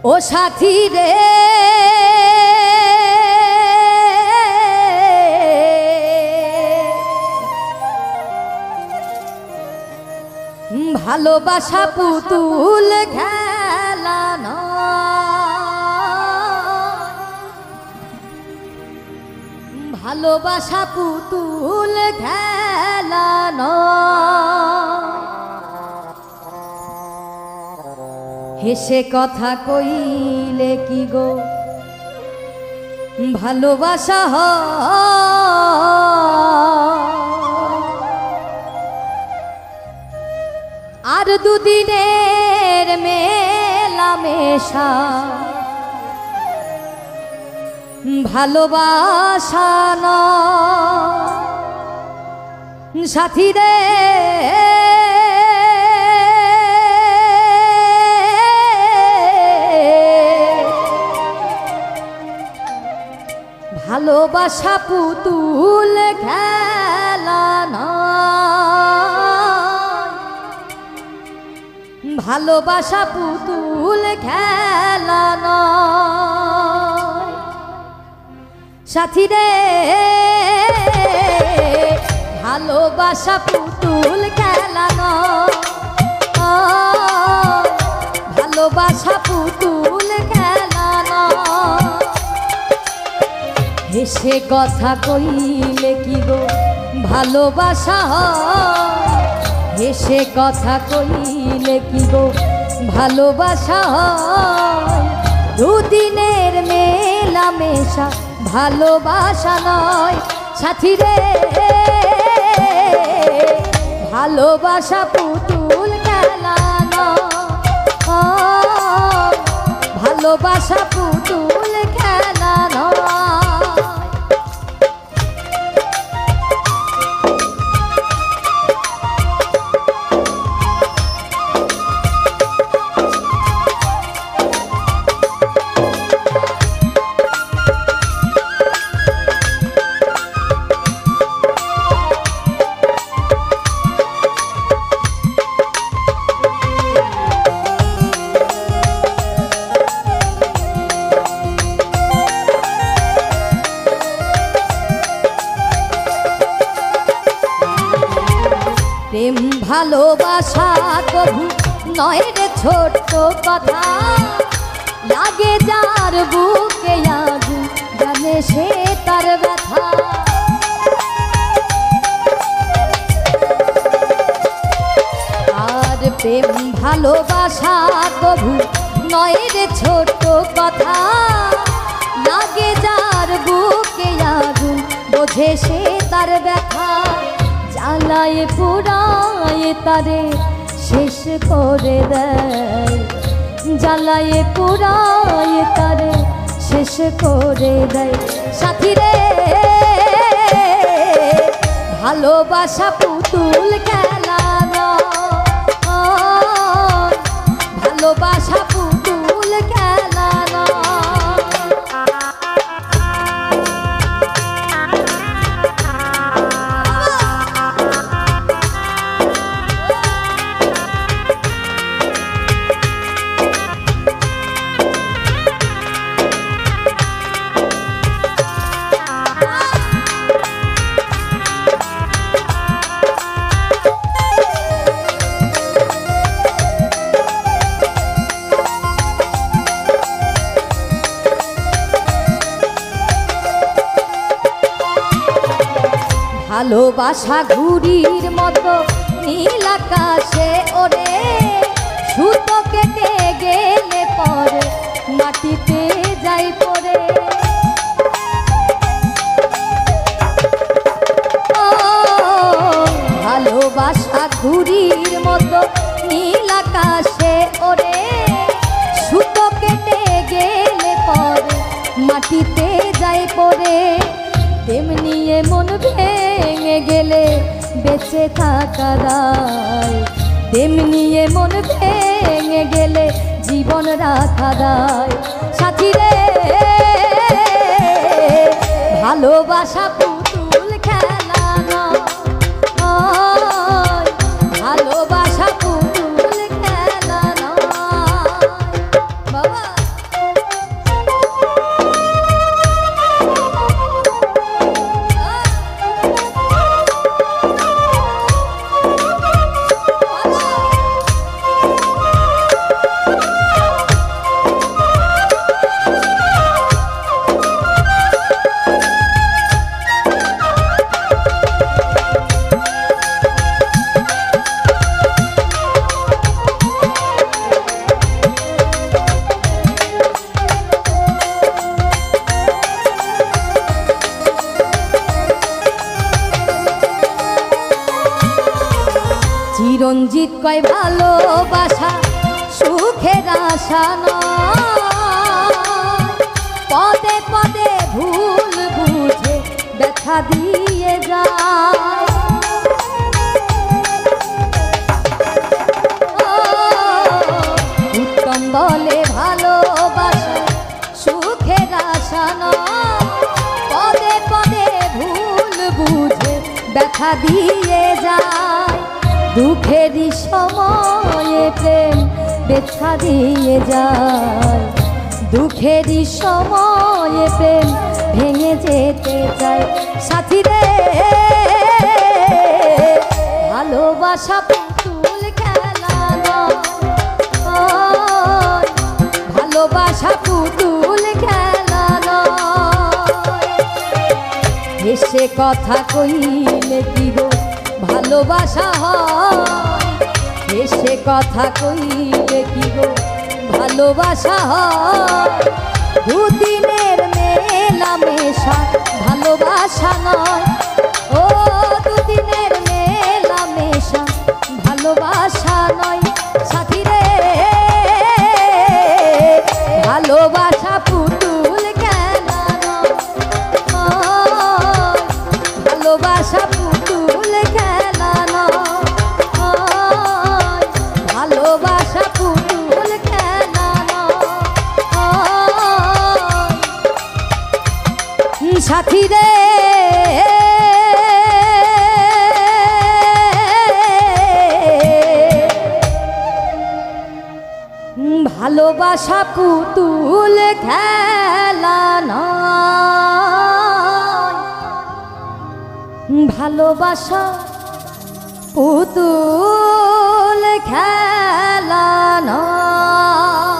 ও সাথী রে ভালোবাসা পুতুল খেলা ভালোবাসা পুতুল খেলা হেসে কথা কইলে কি গো ভালোবাসা আর দুদিনের মেলামেশা ভালোবাসা সাথী রে ভালোবাসা পুতুল খেলা ভালোবাসা পুতুল খেলা সাথী রে ভালোবাসা পুতুল খেলা ভালোবাসা পুতুল খেলা হেসে কথা কইলে কি গো ভালোবাসা হেসে কথা কইলে কি গো ভালোবাসা দুদিনের মেলামেশা ভালোবাসা নয় সাথী রে ভালোবাসা পুতুল খেলা ভালোবাসা পুতুল খেলা প্রেম ভালোবাসা কভু নয় রে ছোট্ট কথা লাগে যার বুকে আগুন জানে সে তার ব্যথা আর প্রেম ভালোবাসা কভু নয় রে ছোট্ট কথা লাগে যার বুকে আগুন বোঝে সে তার ব্যথা জ্বালায় পুরায় তারে শেষ করে দেয় জ্বালায় পুরায় তারে শেষ করে দেয় সাথী রে ভালোবাসা পুতুল খেলা ভালোবাসা পুতুল খেলা ভালোবাসা ঘুড়ির মতো নীল আকাশে ওরে সুতো কেটে গেলে পরে মাটিতে যাই পড়ে ভালোবাসা ঘুড়ির মতো নীল আকাশে ওরে সুতো কেটে গেলে পরে মাটিতে যাই পড়ে তেমনি মন ভেঙে গেলে বেঁচে থাকা দায় তেমনি মন ভেঙে গেলে জীবন রাখা দায় সাথী রে ভালোবাসা পুতুল খেলা ভালোবাসা পুতুল খেলা বাবা রসিক কয় ভালোবাসা সুখের আশা নয়, পদে পদে ভুল বুঝে ব্যথা দিয়ে যায়। উত্তম বলে ভালোবাসা সুখের আশা নয়, পদে পদে ভুল বুঝে ব্যথা দিয়ে যায়। দুঃখেরই সময়ে প্রেম ব্যথা দিয়ে যায়, দুঃখেরই সময়ে প্রেম ভেঙে যেতে চায়। সাথী রে ভালোবাসা পুতুল খেলা নয়, ভালোবাসা পুতুল খেলা নয়। হেসে কথা কইলে কি গো ভালোবাসা হয়, হেসে কথা কইলে কি গো ভালোবাসা হয়। দুদিনের মেলামেশা ভালোবাসা নয়, ও দুদিনের মেলামেশা ভালোবাসা নয়। সাথী রে ভালোবাসা পুতুল খেলা নয়, ভালোবাসা পুতুল খেলা নয়, ভালোবাসা পুতুল খেলা নয়। সাথী রে ভালোবাসা পুতুল খেলা নয়, ভালোবাসা পুতুল খেলা নয়।